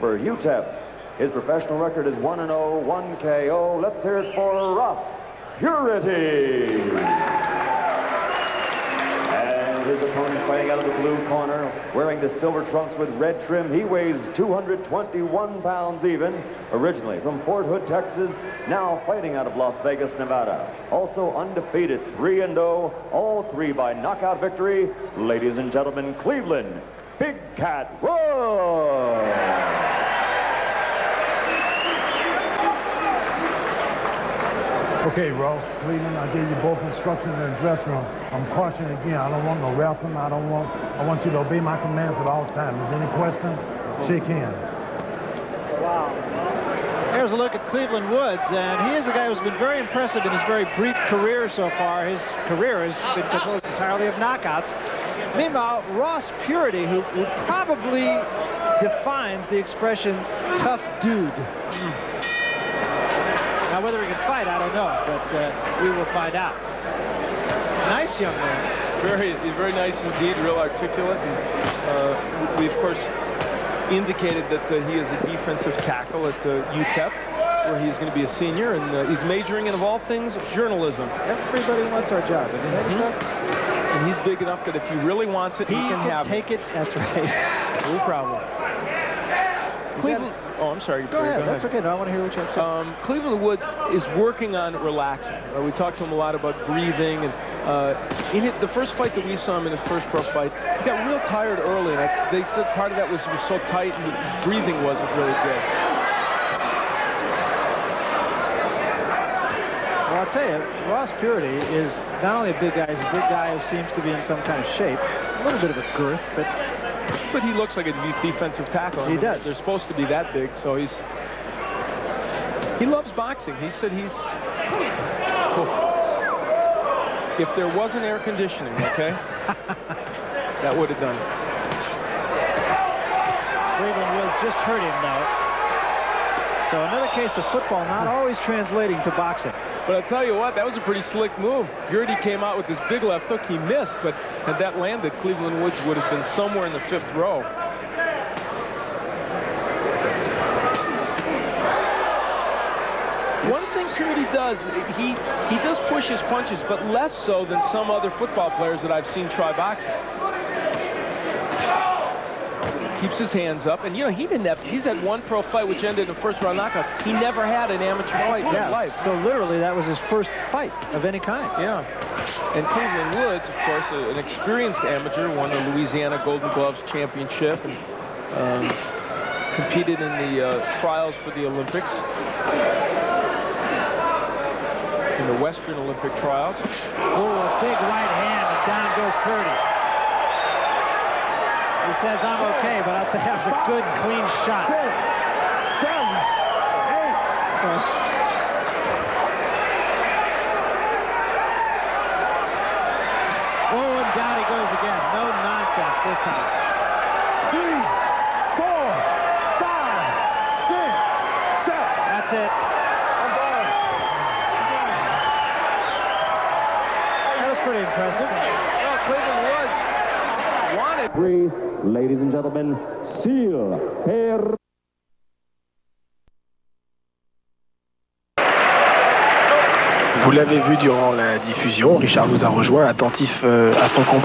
for UTEP. His professional record is 1-0, 1 KO. Let's hear it for Ross Puritty. And his opponent fighting out of the blue corner, wearing the silver trunks with red trim. He weighs 221 pounds even, originally from Fort Hood, Texas, now fighting out of Las Vegas, Nevada. Also undefeated, 3-0, all three by knockout victory. Ladies and gentlemen, Cleveland Big Cat Woods. Okay, Ross, Cleveland, I gave you both instructions in the dressing room. I'm cautioning again. I don't want no roughing. I want you to obey my commands at all times. Is there any question? Shake hands. Wow. Here's a look at Cleveland Woods, and he is a guy who's been very impressive in his very brief career so far. His career has been composed entirely of knockouts. Meanwhile, Ross Puritty, who probably defines the expression tough dude. Now, whether he can fight, I don't know, but we will find out. Nice young man. He's very nice indeed, real articulate. And, we, of course, indicated that he is a defensive tackle at UTEP, where he's going to be a senior, and he's majoring in, of all things, journalism. Everybody wants our job. Have you noticed that? And he's big enough that if he really wants it, he can have take it. That's right. No problem. Cleveland. Oh, I'm sorry. Go ahead. That's okay. No, I want to hear what you have to say. Cleveland Woods is working on relaxing. We talked to him a lot about breathing, and the first fight that we saw him in his first pro fight, he got real tired early, and they said part of that was he was so tight and his breathing wasn't really good. Well, I'll tell you, Ross Puritty is not only a big guy, he's a big guy who seems to be in some kind of shape. A little bit of a girth, but he looks like a defensive tackle. He does. They're supposed to be that big, so he loves boxing. He said he's... If there wasn't air conditioning, okay, that would have done it. Cleveland Woods just hurt him now. So another case of football not always translating to boxing. But I'll tell you what, that was a pretty slick move. Puritty came out with this big left hook. He missed, but had that landed, Cleveland Woods would have been somewhere in the 5th row. One thing Puritty does, he does push his punches, but less so than some other football players that I've seen try boxing. Keeps his hands up, and you know he's had one pro fight which ended in a first-round knockout. He never had an amateur fight in his life. So literally that was his first fight of any kind. Yeah. And Cleveland Woods, of course, an experienced amateur, won the Louisiana Golden Gloves Championship and competed in the trials for the Olympics, in the Western Olympic trials. Oh, a big right hand, and down goes Puritty. He says, I'm okay, but I'll tell you, that was a good, clean shot. 6, 7, 8. Oh, and down he goes again. No nonsense this time. 3, 4, 5, 6, 7. That's it. That was pretty impressive. Well, Cleveland Woods wanted. 3, ladies and gentlemen, Seal Hair. Vous l'avez vu durant la diffusion, Richard nous a rejoint, attentif à son combat.